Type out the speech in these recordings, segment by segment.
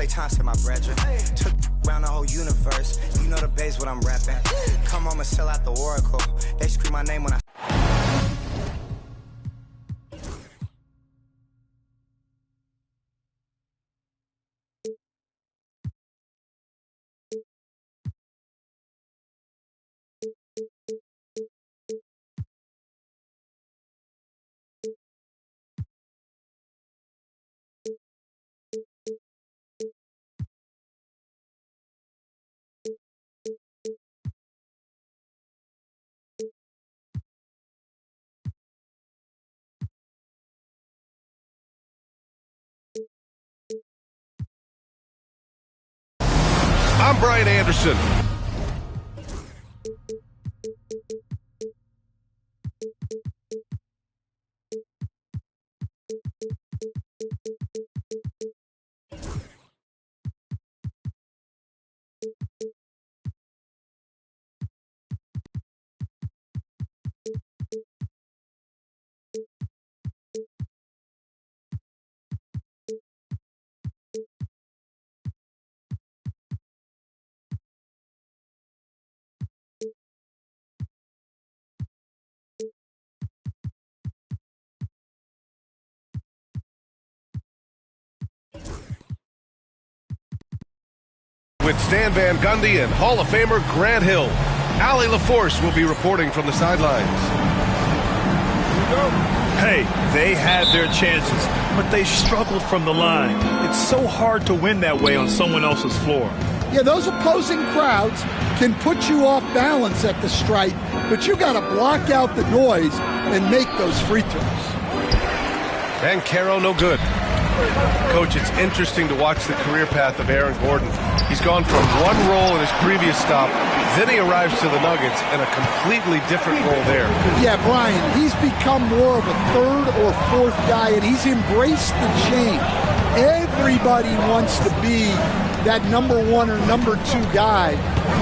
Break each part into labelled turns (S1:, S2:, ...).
S1: play Thompson, my brethren. Took around the whole universe. You know the base what I'm rapping. Come home and sell out the Oracle. They scream my name when I...
S2: I'm Brian Anderson. With Stan Van Gundy and Hall of Famer Grant Hill, Allie LaForce will be reporting from the sidelines.
S3: Hey, they had their chances, but they struggled from the line. It's so hard to win that way on someone else's floor.
S4: Yeah, those opposing crowds can put you off balance at the stripe, but you got to block out the noise and make those free throws.
S2: Banchero no good. Coach, it's interesting to watch the career path of Aaron Gordon. He's gone from one role in his previous stop, then he arrives to the Nuggets in a completely different role there.
S4: Yeah, Brian, he's become more of a third or fourth guy, and he's embraced the change. Everybody wants to be that number one or number two guy,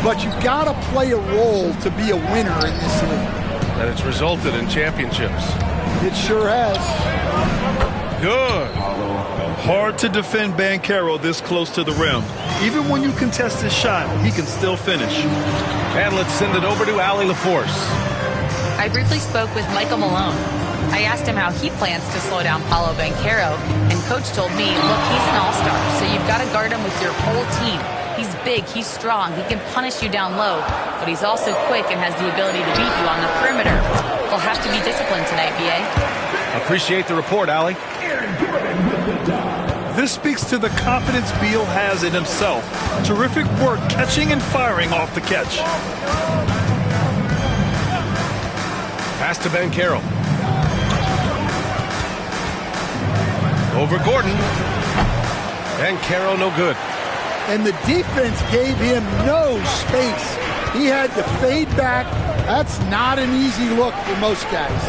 S4: but you got to play a role to be a winner in this league.
S2: And it's resulted in championships.
S4: It sure has.
S2: Good.
S3: Hard to defend Banchero this close to the rim. Even when you contest his shot, he can still finish.
S2: And let's send it over to Allie LaForce.
S5: I briefly spoke with Michael Malone. I asked him how he plans to slow down Paolo Banchero, and Coach told me, look, he's an all-star, so you've got to guard him with your whole team. He's big, he's strong, he can punish you down low, but he's also quick and has the ability to beat you on the perimeter. We'll have to be disciplined tonight, BA.
S2: Appreciate the report, Allie.
S3: This speaks to the confidence Beal has in himself. Terrific work catching and firing off the catch.
S2: Pass to Banchero. Over Gordon. Banchero no good.
S4: And the defense gave him no space. He had to fade back. That's not an easy look for most guys.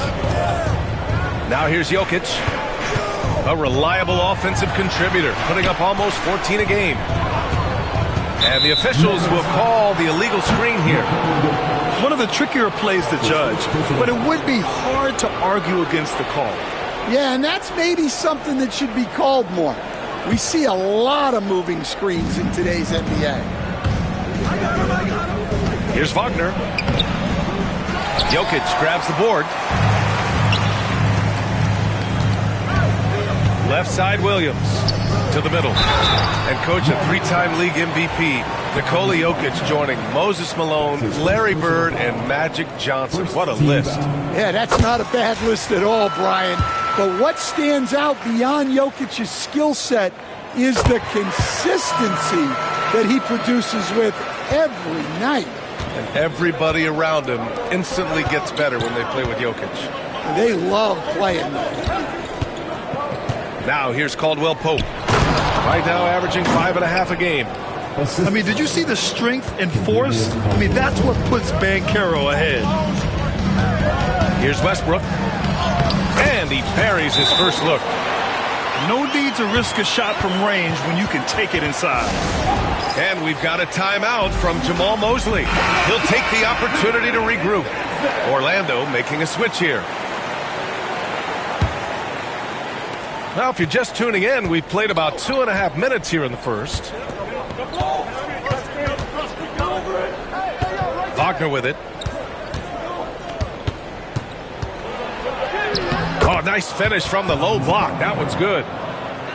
S2: Now here's Jokic. A reliable offensive contributor, putting up almost 14 a game. And the officials will call the illegal screen here.
S3: One of the trickier plays to judge, but it would be hard to argue against the call.
S4: Yeah, and that's maybe something that should be called more. We see a lot of moving screens in today's NBA.
S2: Here's Wagner. Jokic grabs the board. Left side Williams to the middle. And coach, a three-time league MVP, Nikola Jokic joining Moses Malone, Larry Bird, and Magic Johnson. What a list.
S4: Yeah, that's not a bad list at all, Brian. But what stands out beyond Jokic's skill set is the consistency that he produces with every night.
S2: And everybody around him instantly gets better when they play with Jokic.
S4: They love playing with him.
S2: Now here's Caldwell Pope. Right now averaging 5.5 a game.
S3: I mean, did you see the strength and force? I mean, that's what puts Banchero ahead.
S2: Here's Westbrook. And he parries his first look.
S3: No need to risk a shot from range when you can take it inside.
S2: And we've got a timeout from Jamal Mosley. He'll take the opportunity to regroup. Orlando making a switch here. Well, if you're just tuning in, we've played about 2.5 minutes here in the first. Wagner with it. Oh, nice finish from the low block. That one's good.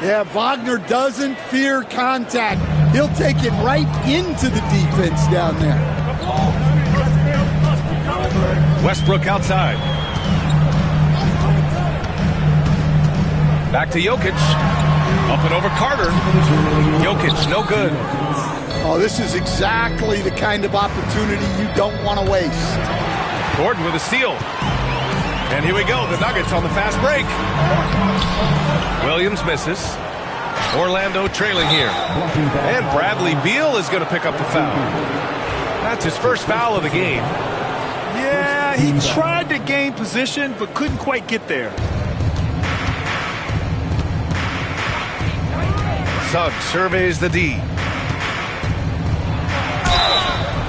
S4: Yeah, Wagner doesn't fear contact. He'll take it right into the defense down there.
S2: Westbrook outside. Back to Jokic. Up and over Carter. Jokic, no good.
S4: Oh, this is exactly the kind of opportunity you don't want to waste.
S2: Gordon with a steal. And here we go, the Nuggets on the fast break. Williams misses. Orlando trailing here. And Bradley Beal is going to pick up the foul. That's his first foul of the game.
S3: Yeah, he tried to gain position, but couldn't quite get there.
S2: Suggs surveys the D.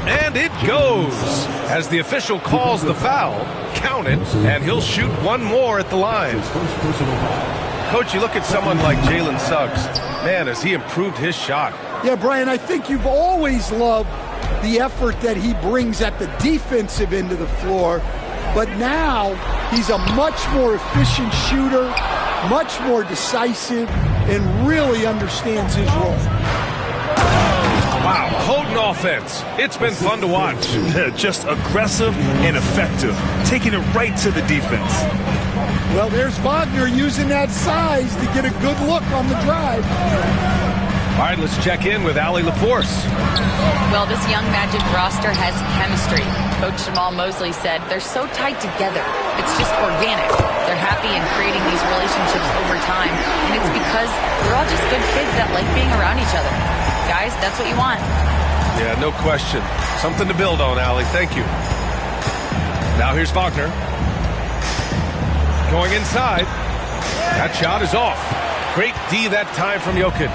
S2: And it goes. As the official calls the foul, count it, and he'll shoot one more at the line. Coach, you look at someone like Jalen Suggs. Man, has he improved his shot.
S4: Yeah, Brian, I think you've always loved the effort that he brings at the defensive end of the floor. But now he's a much more efficient shooter, much more decisive, and really understands his role.
S2: Wow, potent offense. It's been fun to watch.
S3: Just aggressive and effective, taking it right to the defense.
S4: Well, there's Wagner using that size to get a good look on the drive.
S2: All right, let's check in with Allie LaForce.
S5: Well, this young Magic roster has chemistry. Coach Jamal Mosley said they're so tight together. It's just organic. They're happy in creating these relationships over time, and it's because they're all just good kids that like being around each other. Guys, that's what you want.
S2: Yeah, no question. Something to build on, Allie. Thank you. Now here's Wagner. Going inside. That shot is off. Great D that time from Jokic.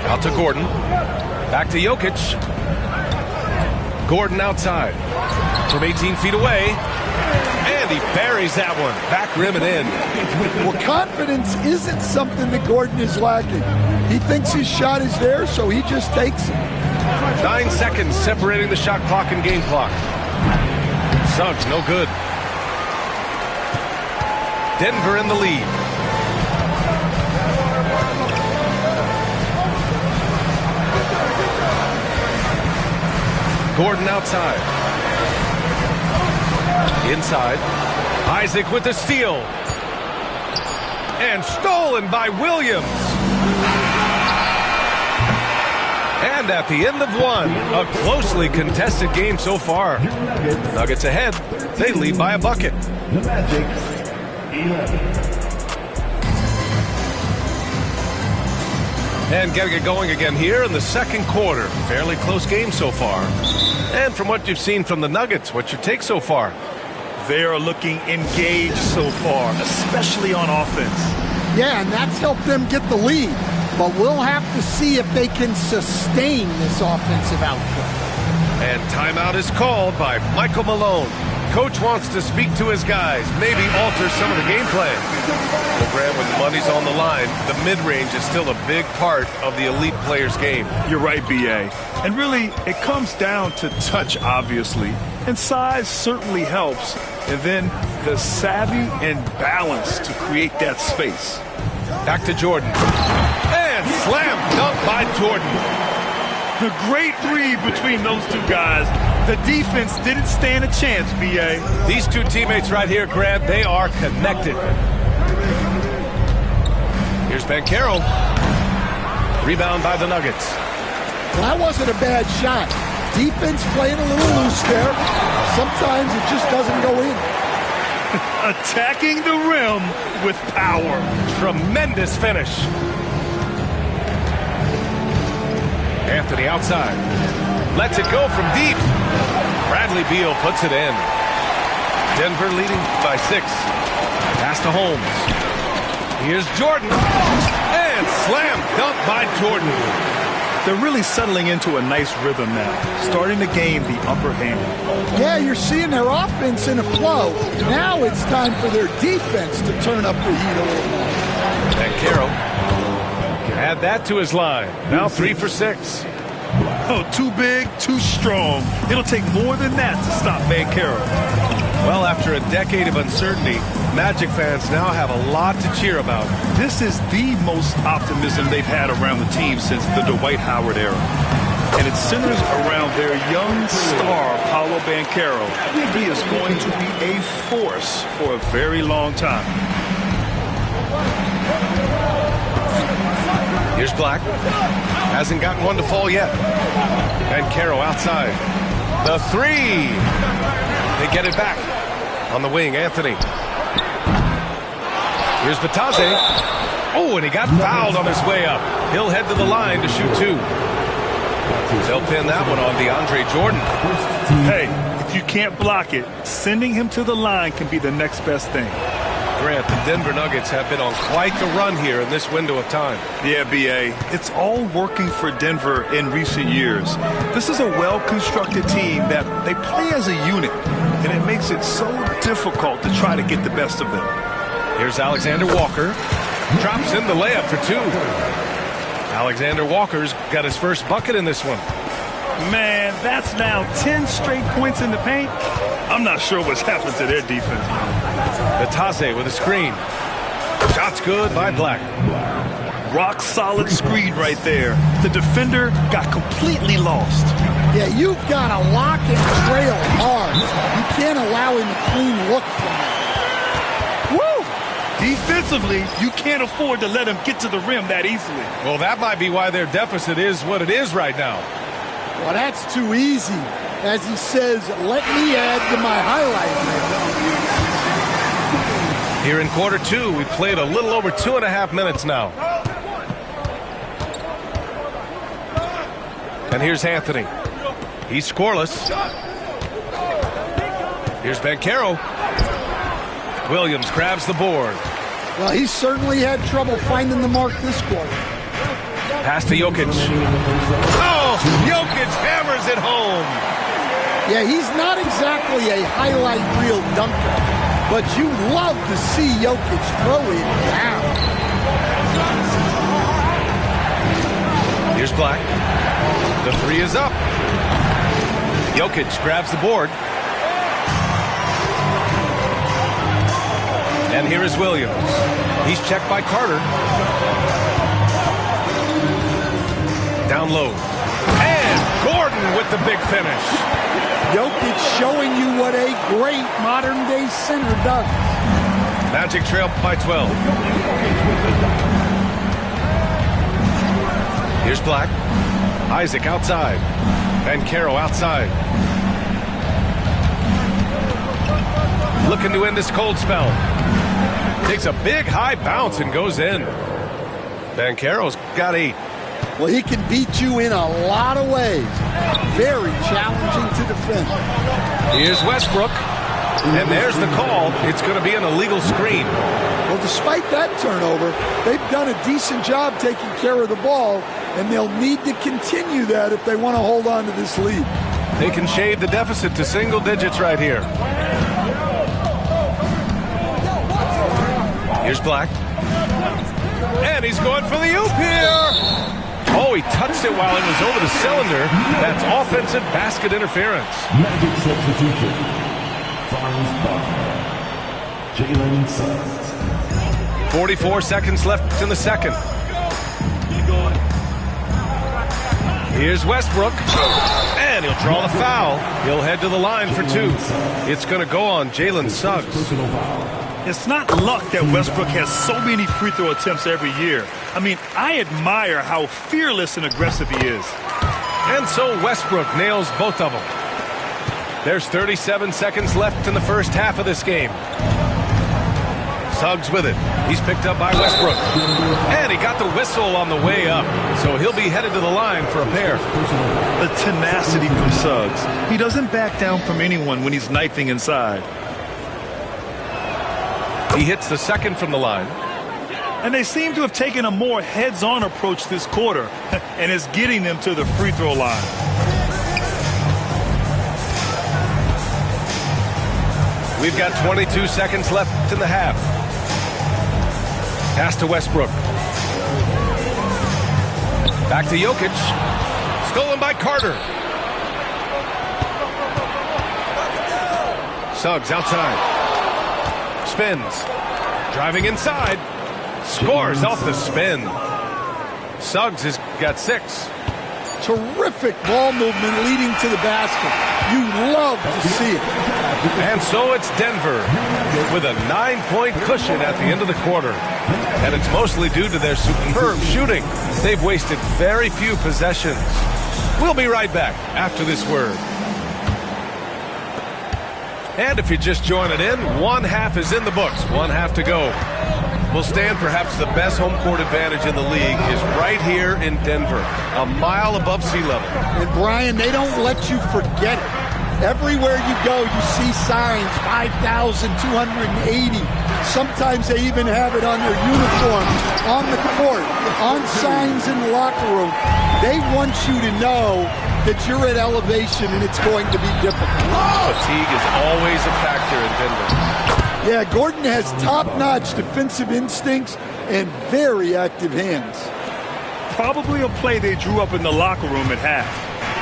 S2: Out to Gordon. Back to Jokic. Gordon outside. From 18 feet away. And he buries that one. Back rim and in.
S4: Well, confidence isn't something that Gordon is lacking. He thinks his shot is there, so he just takes it.
S2: 9 seconds separating the shot clock and game clock. Suggs, no good. Denver in the lead. Gordon outside. Inside. Isaac with the steal. And stolen by Williams. And at the end of one, a closely contested game so far. Nuggets ahead. They lead by a bucket.
S6: The Magic, 11.
S2: And getting it going again here in the second quarter. Fairly close game so far. And from what you've seen from the Nuggets, what's your take so far?
S3: They are looking engaged so far, especially on offense.
S4: Yeah, and that's helped them get the lead. But we'll have to see if they can sustain this offensive output.
S2: And timeout is called by Michael Malone. Coach wants to speak to his guys, maybe alter some of the game plan. Well, Grant, when the money's on the line, the mid-range is still a big part of the elite player's game.
S3: You're right, B.A. And really, it comes down to touch, obviously. And size certainly helps. And then the savvy and balance to create that space.
S2: Back to Jordan. And slam dunk by Jordan.
S3: A great read between those two guys. The defense didn't stand a chance, B.A.
S2: These two teammates right here, Grant, they are connected. Here's Banchero. Rebound by the Nuggets.
S4: Well, that wasn't a bad shot. Defense playing a little loose there. Sometimes it just doesn't go in.
S3: Attacking the rim with power.
S2: Tremendous finish. Anthony outside. Lets it go from deep. Bradley Beal puts it in. Denver leading by 6. Pass to Holmes. Here's Jordan. And slam dunk by Jordan.
S3: They're really settling into a nice rhythm now, starting to gain the upper hand.
S4: Yeah, you're seeing their offense in a flow. Now it's time for their defense to turn up the heat a little more.
S2: And Caro add that to his line. Now 3 for 6.
S3: Oh, too big, too strong. It'll take more than that to stop Caro.
S2: Well, after a decade of uncertainty, Magic fans now have a lot to cheer about.
S3: This is the most optimism they've had around the team since the Dwight Howard era. And it centers around their young star, Paolo Banchero. He is going to be a force for a very long time.
S2: Here's Black. Hasn't gotten one to fall yet. Banchero outside. The 3. They get it back. On the wing, Anthony. Here's Batase. Oh, and he got fouled on his way up. He'll head to the line to shoot 2. They'll pin that one on DeAndre Jordan.
S3: Hey, if you can't block it, sending him to the line can be the next best thing.
S2: Grant, the Denver Nuggets have been on quite the run here in this window of time.
S3: Yeah, B.A., it's all working for Denver in recent years. This is a well-constructed team that they play as a unit, and it makes it so difficult to try to get the best of them.
S2: Here's Alexander Walker. Drops in the layup for 2. Alexander Walker's got his first bucket in this one.
S3: Man, that's now 10 straight points in the paint. I'm not sure what's happened to their defense.
S2: Batase with a screen. Shot's good by Black.
S3: Rock solid screen right there. The defender got completely lost.
S4: Yeah, you've got to lock and trail hard. You can't allow him a clean look from that.
S3: Defensively, you can't afford to let him get to the rim that easily.
S2: Well, that might be why their deficit is what it is right now.
S4: Well, that's too easy. As he says, let me add to my highlight reel.
S2: Here in quarter 2, we played a little over 2.5 minutes now. And here's Anthony. He's scoreless. Here's Banchero. Williams grabs the board.
S4: Well, he certainly had trouble finding the mark this quarter.
S2: Pass to Jokic. Oh, Jokic hammers it home.
S4: Yeah, he's not exactly a highlight reel dunker, but you love to see Jokic throw it down.
S2: Here's Black. The 3 is up. Jokic grabs the board. And here is Williams. He's checked by Carter. Down low. And Gordon with the big finish.
S4: Jokic showing you what a great modern-day center does.
S2: Magic trail by 12. Here's Black. Isaac outside. And Caro outside. Looking to end this cold spell. Takes a big high bounce and goes in. Banchero's got 8.
S4: Well, he can beat you in a lot of ways. Very challenging to defend.
S2: Here's Westbrook. And there's the call. It's going to be an illegal screen.
S4: Well, despite that turnover, they've done a decent job taking care of the ball, and they'll need to continue that if they want to hold on to this lead.
S2: They can shade the deficit to single digits right here. Here's Black. And he's going for the oop here. Oh, he touched it while it was over the cylinder. That's offensive basket interference.
S6: Magic substitution. Fouls by Jalen Suggs.
S2: 44 seconds left in the second. Here's Westbrook. And he'll draw the foul. He'll head to the line for 2. It's going to go on Jalen Suggs.
S3: It's not luck that Westbrook has so many free throw attempts every year. I mean, I admire how fearless and aggressive he is.
S2: And so Westbrook nails both of them. There's 37 seconds left in the first half of this game. Suggs with it. He's picked up by Westbrook. And he got the whistle on the way up. So he'll be headed to the line for a pair.
S3: The tenacity from Suggs. He doesn't back down from anyone when he's knifing inside.
S2: He hits the second from the line.
S3: And they seem to have taken a more heads-on approach this quarter, and it's getting them to the free throw line.
S2: We've got 22 seconds left in the half. Pass to Westbrook. Back to Jokic. Stolen by Carter. Suggs outside. Spins. Driving inside. Scores off the spin. Suggs has got 6.
S4: Terrific ball movement leading to the basket. You love to see it.
S2: And so it's Denver with a 9-point cushion at the end of the quarter. And it's mostly due to their superb shooting. They've wasted very few possessions. We'll be right back after this word. And if you're just joining in, one half is in the books. One half to go. We'll stand perhaps the best home court advantage in the league is right here in Denver, a mile above sea level.
S4: And Brian, they don't let you forget it. Everywhere you go, you see signs, 5,280. Sometimes they even have it on their uniform, on the court, on signs in the locker room. They want you to know that you're at elevation and it's going to be difficult.
S2: Fatigue is always a factor in Denver.
S4: Yeah, Gordon has top-notch defensive instincts and very active hands.
S3: Probably a play they drew up in the locker room at half.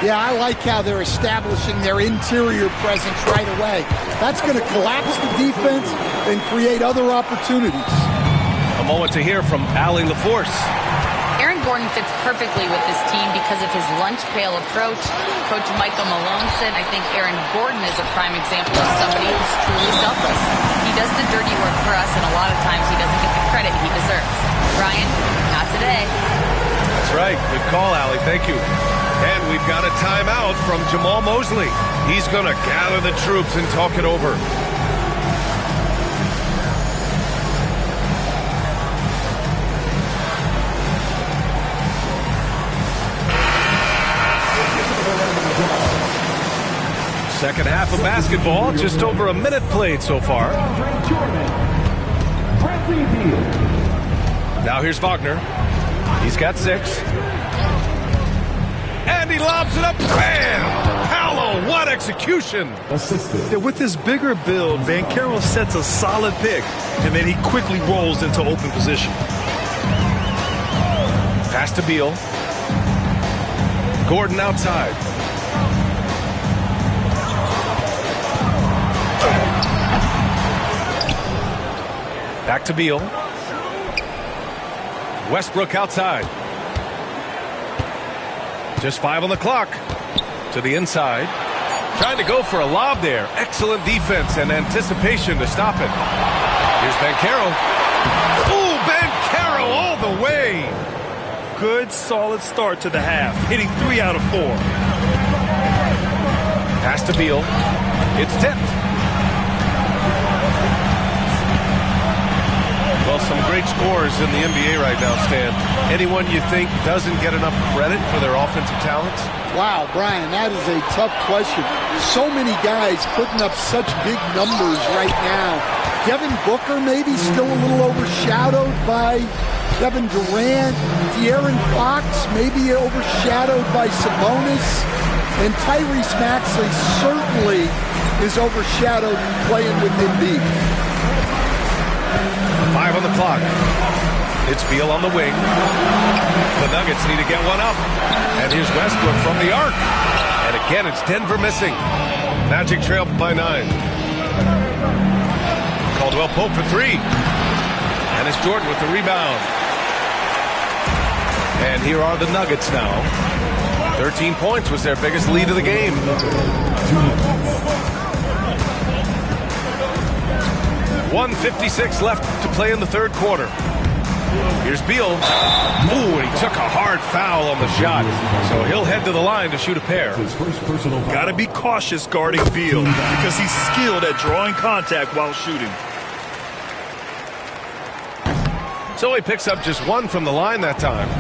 S4: Yeah, I like how they're establishing their interior presence right away. That's going to collapse the defense and create other opportunities.
S2: A moment to hear from Allie LaForce.
S5: Aaron Gordon fits perfectly with this team because of his lunch pail approach. Coach Michael Malone said, I think Aaron Gordon is a prime example of somebody who's truly selfless. He does the dirty work for us, and a lot of times he doesn't get the credit he deserves. Brian, not today.
S2: That's right. Good call, Allie. Thank you. And we've got a timeout from Jamal Mosley. He's going to gather the troops and talk it over. Second half of basketball, just over a minute played so far. Now here's Wagner. He's got 6. And he lobs it up. Bam! Paolo, what execution!
S3: Yeah, with his bigger build, Banchero sets a solid pick, and then he quickly rolls into open position.
S2: Pass to Beal. Gordon outside. Back to Beal. Westbrook outside. Just 5 on the clock. To the inside. Trying to go for a lob there. Excellent defense and anticipation to stop it. Here's Banchero. Ooh, Banchero all the way.
S3: Good, solid start to the half, hitting 3 out of 4.
S2: Pass to Beal. It's tipped. Well, some great scorers in the NBA right now, Stan. Anyone you think doesn't get enough credit for their offensive talents?
S4: Wow, Brian, that is a tough question. So many guys putting up such big numbers right now. Devin Booker maybe still a little overshadowed by Kevin Durant. De'Aaron Fox maybe overshadowed by Sabonis. And Tyrese Maxey certainly is overshadowed playing with Embiid.
S2: 5 on the clock. It's Beal on the wing. The Nuggets need to get one up. And here's Westbrook from the arc. And again, it's Denver missing. Magic trail by 9. Caldwell Pope for 3. And it's Jordan with the rebound. And here are the Nuggets now. 13 points was their biggest lead of the game. 1:56 left to play in the third quarter. Here's Beal. Ooh, and he took a hard foul on the shot. So he'll head to the line to shoot a pair.
S3: Got to be cautious guarding Beal because he's skilled at drawing contact while shooting.
S2: So he picks up just 1 from the line that time.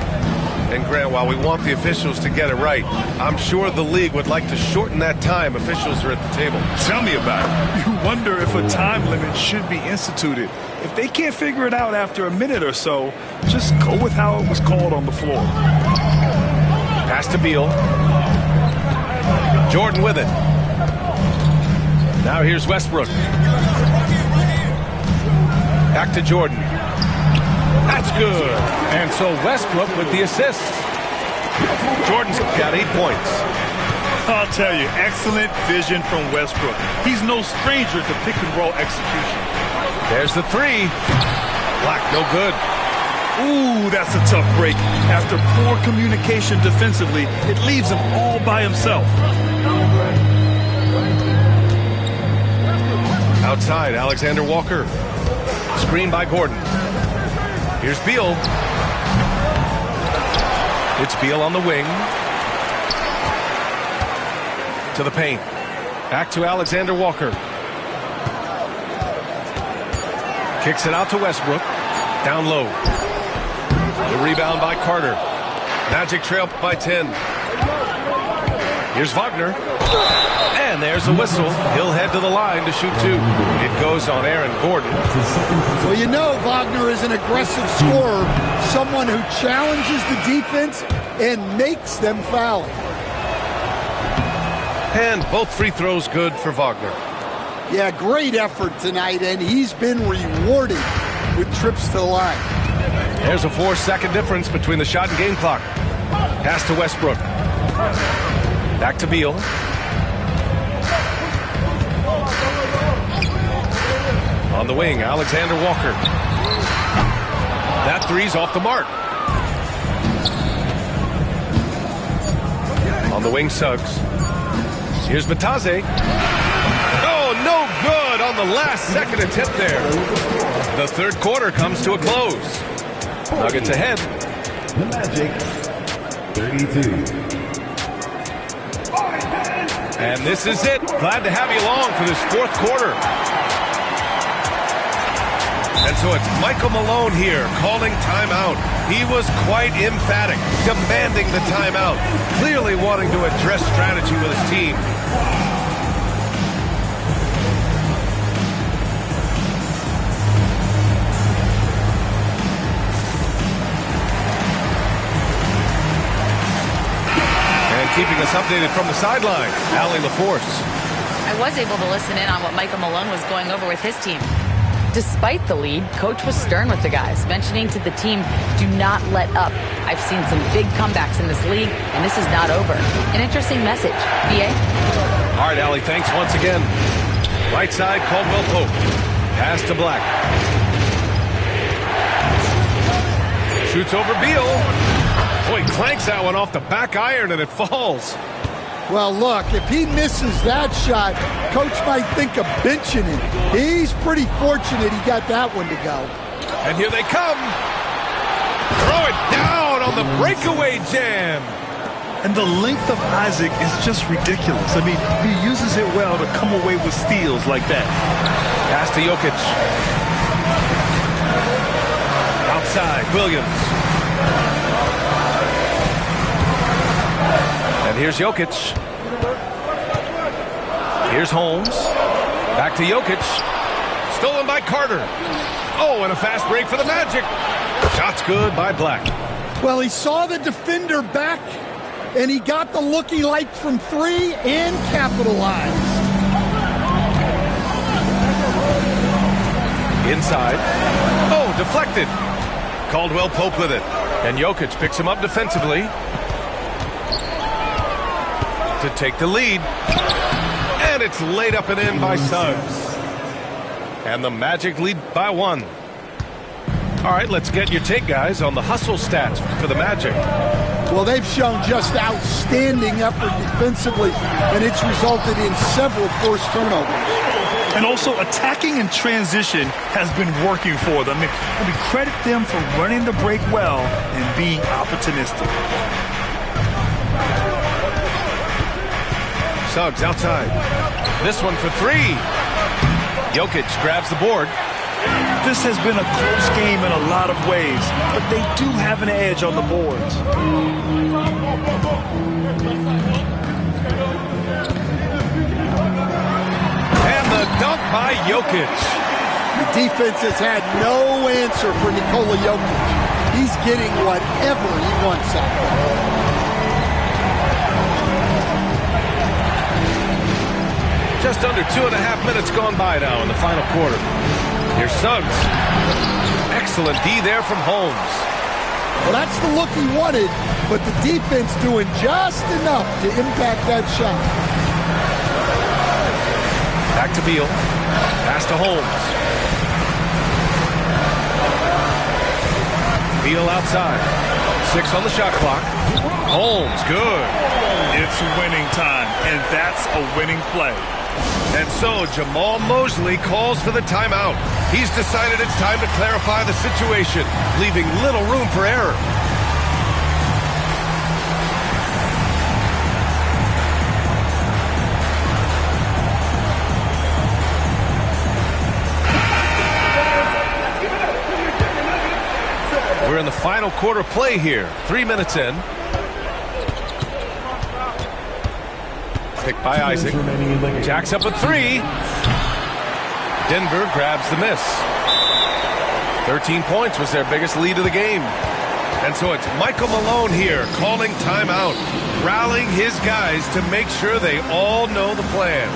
S2: And Grant, while we want the officials to get it right, I'm sure the league would like to shorten that time officials are at the table.
S3: Tell me about it. You wonder if a time limit should be instituted. If they can't figure it out after a minute or so, just go with how it was called on the floor.
S2: Pass to Beal. Jordan with it. Now here's Westbrook. Back to Jordan. That's good. And so Westbrook with the assist. Jordan's got 8 points.
S3: I'll tell you, excellent vision from Westbrook. He's no stranger to pick and roll execution.
S2: There's the three. Black, no good.
S3: Ooh, that's a tough break. After poor communication defensively, it leaves him all by himself.
S2: Outside, Alexander Walker. Screen by Gordon. Here's Beal. It's Beal on the wing. To the paint. Back to Alexander Walker. Kicks it out to Westbrook. Down low. The rebound by Carter. Magic trail by 10. Here's Wagner. And there's the whistle. He'll head to the line to shoot 2. It goes on Aaron Gordon.
S4: Well, you know Wagner is an aggressive scorer, someone who challenges the defense and makes them foul.
S2: And both free throws good for Wagner.
S4: Yeah, great effort tonight, and he's been rewarded with trips to the line.
S2: There's a 4-second difference between the shot and game clock. Pass to Westbrook. Back to Beal. On the wing, Alexander Walker. That three's off the mark. On the wing, Suggs. Here's Matase. Oh, no good on the last second attempt there. The third quarter comes to a close. Nuggets ahead.
S6: The Magic, 32.
S2: And this is it. Glad to have you along for this fourth quarter. And so it's Michael Malone here calling timeout. He was quite emphatic, demanding the timeout, clearly wanting to address strategy with his team. And keeping us updated from the sideline, Allie LaForce.
S5: I was able to listen in on what Michael Malone was going over with his team. Despite the lead, Coach was stern with the guys, mentioning to the team, do not let up. I've seen some big comebacks in this league, and this is not over. An interesting message. BA?
S2: All right, Allie, thanks once again. Right side, Caldwell Pope. Pass to Black. Shoots over Beal. Boy, clanks that one off the back iron, and it falls.
S4: Well, look, if he misses that shot, Coach might think of benching him. He's pretty fortunate he got that one to go.
S2: And here they come. Throw it down on the breakaway jam.
S3: And the length of Isaac is just ridiculous. I mean, he uses it well to come away with steals like that.
S2: Pass to Jokic. Outside, Williams. And here's Jokic. Here's Holmes. Back to Jokic. Stolen by Carter. Oh, and a fast break for the Magic. Shot's good by Black.
S4: Well, he saw the defender back, and he got the look he liked from three and capitalized.
S2: Inside. Oh, deflected. Caldwell Pope with it. And Jokic picks him up defensively to take the lead. And it's laid up and in by Suggs. And the Magic lead by 1. All right, let's get your take, guys, on the hustle stats for the Magic.
S4: Well, they've shown just outstanding effort defensively, and it's resulted in several forced turnovers.
S3: And also, attacking in transition has been working for them. I mean, credit them for running the break well and being opportunistic.
S2: Suggs outside. This one for 3. Jokic grabs the board.
S3: This has been a close game in a lot of ways, but they do have an edge on the boards.
S2: And the dunk by Jokic.
S4: The defense has had no answer for Nikola Jokic. He's getting whatever he wants out there.
S2: Just under 2.5 minutes gone by now in the final quarter. Here's Suggs. Excellent D there from Holmes.
S4: Well, that's the look he wanted, but the defense doing just enough to impact that shot.
S2: Back to Beal. Pass to Holmes. Beal outside. 6 on the shot clock. Holmes, good.
S3: It's winning time, and that's a winning play.
S2: And so Jamal Mosley calls for the timeout. He's decided it's time to clarify the situation, leaving little room for error. We're in the final quarter play here. 3 minutes in. Picked by Isaac. Jacks up a 3. Denver grabs the miss. 13 points was their biggest lead of the game. And so it's Michael Malone here calling timeout, rallying his guys to make sure they all know the plan.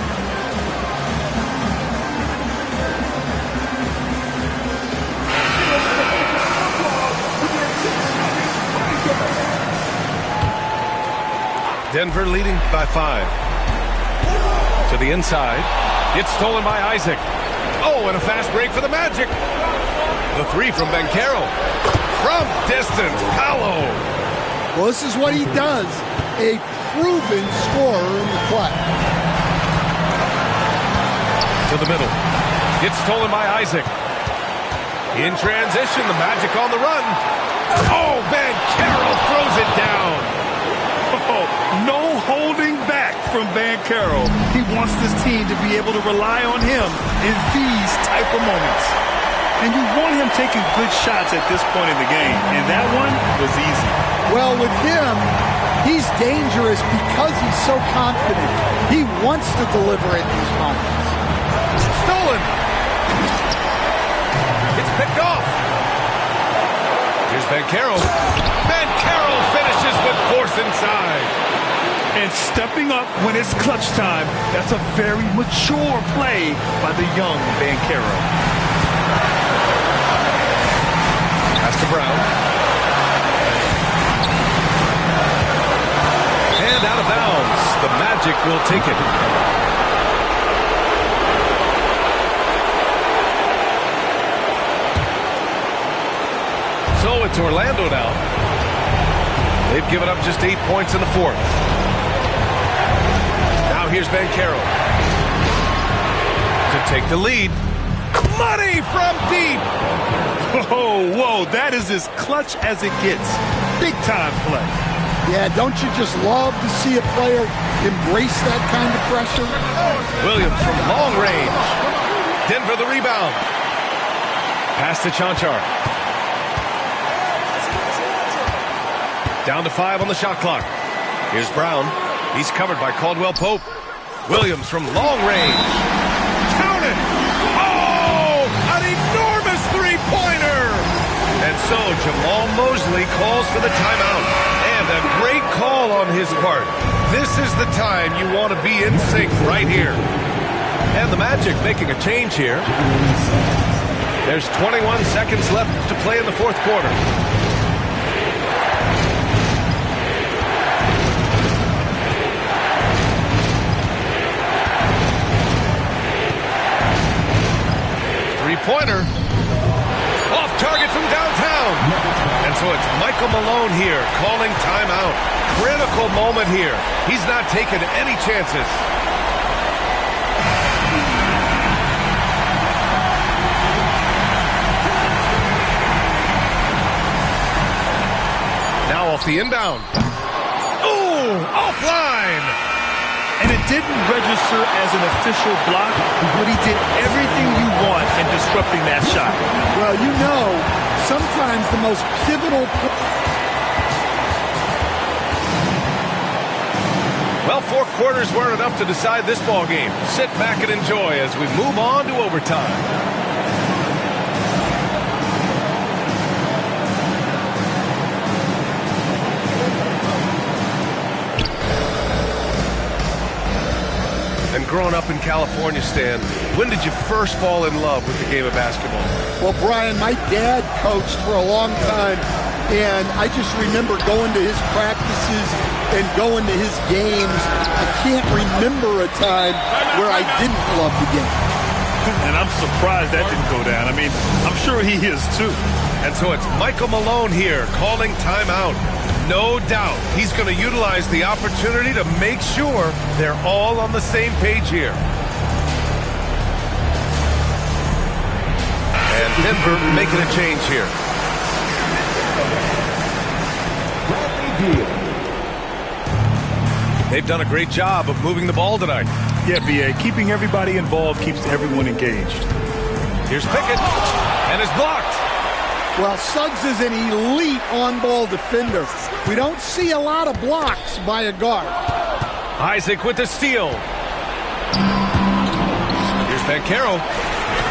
S2: Denver leading by 5. To the inside. It's stolen by Isaac. Oh, and a fast break for the Magic. The 3 from Banchero. From distance, Paolo.
S4: Well, this is what he does. A proven scorer in the play.
S2: To the middle. It's stolen by Isaac. In transition, the Magic on the run. Oh, Banchero throws it down.
S3: Oh, no holding back from Banchero. He wants this team to be able to rely on him in these type of moments. And you want him taking good shots at this point in the game. And that one was easy.
S4: Well, with him, he's dangerous because he's so confident. He wants to deliver in these moments.
S2: Stolen. It's picked off. Here's Banchero. Banchero finishes with force inside.
S3: And stepping up when it's clutch time, that's a very mature play by the young Banchero.
S2: Pass to Brown. And out of bounds. The Magic will take it. So it's Orlando now. They've given up just 8 points in the fourth. Now here's Banchero to take the lead. Money from deep.
S3: Whoa, that is as clutch as it gets. Big time play.
S4: Yeah, don't you just love to see a player embrace that kind of pressure?
S2: Williams from long range. Denver the rebound. Pass to Chanchar. Down to 5 on the shot clock. Here's Brown. He's covered by Caldwell Pope. Williams from long range. Count it! Oh! An enormous three-pointer! And so Jamal Mosley calls for the timeout. And a great call on his part. This is the time you want to be in sync right here. And the Magic making a change here. There's 21 seconds left to play in the fourth quarter. Three-pointer. Off target from downtown. And so it's Michael Malone here calling timeout. Critical moment here. He's not taking any chances. Now off the inbound. Ooh, offline.
S3: And it didn't register as an official block, but he did everything you want in disrupting that shot.
S4: Well, you know, sometimes the most pivotal...
S2: Well, 4 quarters weren't enough to decide this ball game. Sit back and enjoy as we move on to overtime. And growing up in California, Stan, when did you first fall in love with the game of basketball?
S4: Well, Brian, my dad coached for a long time, and I just remember going to his practices and going to his games. I can't remember a time where I didn't love the game.
S3: And I'm surprised that didn't go down. I mean, I'm sure he is too.
S2: And so it's Michael Malone here calling timeout. No doubt he's going to utilize the opportunity to make sure they're all on the same page here. And Denver making a change here. They've done a great job of moving the ball tonight.
S3: Yeah, B.A., keeping everybody involved keeps everyone engaged.
S2: Here's Pickett, and it's blocked.
S4: Well, Suggs is an elite on-ball defender. We don't see a lot of blocks by a guard.
S2: Isaac with the steal. Here's Banchero.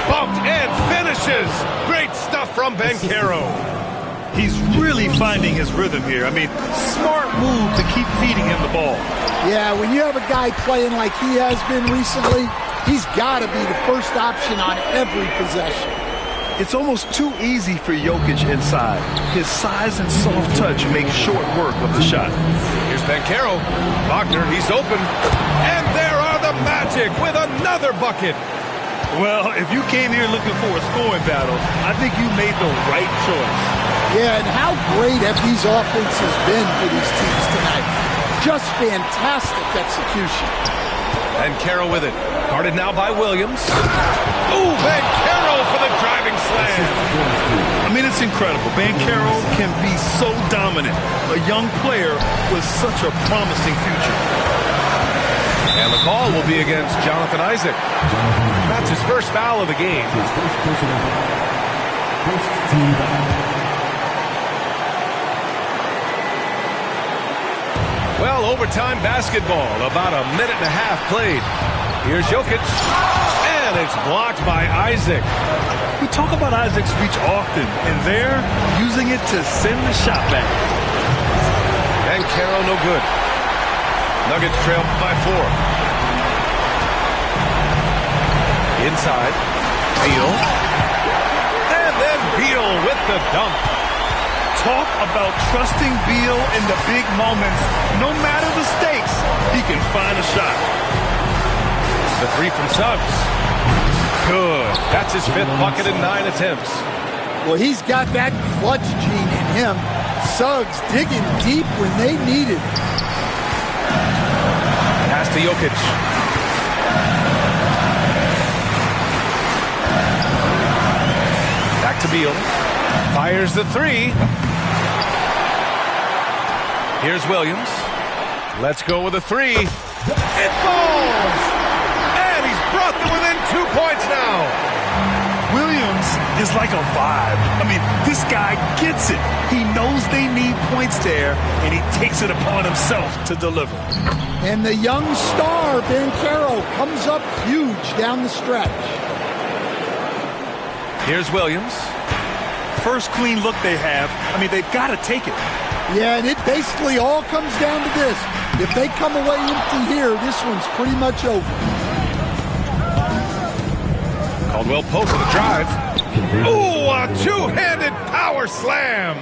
S2: Bumped and finishes. Great stuff from Banchero.
S3: He's really finding his rhythm here. I mean, smart move to keep feeding him the ball.
S4: Yeah, when you have a guy playing like he has been recently, he's got to be the first option on every possession.
S3: It's almost too easy for Jokic inside. His size and soft touch make short work of the shot.
S2: Here's Banchero. Wagner, he's open. And there are the Magic with another bucket.
S3: Well, if you came here looking for a scoring battle, I think you made the right choice.
S4: Yeah, and how great have these offenses been for these teams tonight? Just fantastic execution.
S2: Banchero with it. Guarded now by Williams. Ooh, Banchero for the driving slam.
S3: I mean, it's incredible. Banchero can be so dominant. A young player with such a promising future.
S2: And the call will be against Jonathan Isaac. That's his first foul of the game. Well, overtime basketball, about a minute and a half played. Here's Jokic, and it's blocked by Isaac.
S3: We talk about Isaac's reach often, and they're using it to send the shot back.
S2: Banchero no good. Nuggets trail by 4. Inside, Beal. And then Beal with the dunk.
S3: Talk about trusting Beal in the big moments. No matter the stakes, he can find a shot.
S2: The 3 from Suggs. Good. That's his 5th bucket in 9 attempts.
S4: Well, he's got that clutch gene in him. Suggs digging deep when they need it.
S2: Pass to Jokic. Back to Beal. Fires the 3. Here's Williams. Let's go with a 3. It falls! And he's brought them within 2 points now.
S3: Williams is like a vibe. I mean, this guy gets it. He knows they need points there, and he takes it upon himself to deliver.
S4: And the young star, Banchero, comes up huge down the stretch.
S2: Here's Williams.
S3: First clean look they have. I mean, they've got to take it.
S4: Yeah, and it basically all comes down to this. If they come away empty here, this one's pretty much over.
S2: Caldwell Pope with a drive. Ooh, a two-handed power slam.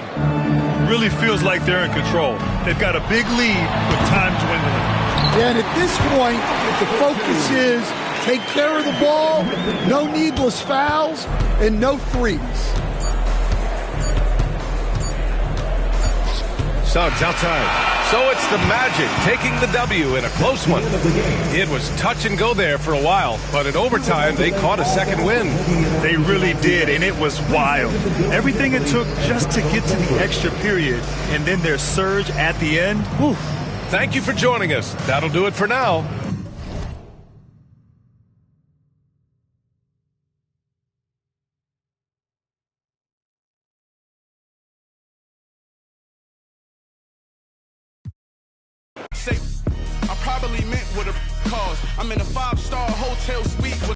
S3: Really feels like they're in control. They've got a big lead with time dwindling.
S4: Yeah, and at this point, the focus is take care of the ball, no needless fouls, and no threes.
S2: Suggs outside. So it's the Magic taking the W in a close one. It was touch and go there for a while, but in overtime, they caught a second win.
S3: They really did, and it was wild. Everything it took just to get to the extra period, and then their surge at the end. Whew.
S2: Thank you for joining us. That'll do it for now.
S7: I'm in a 5-star hotel suite with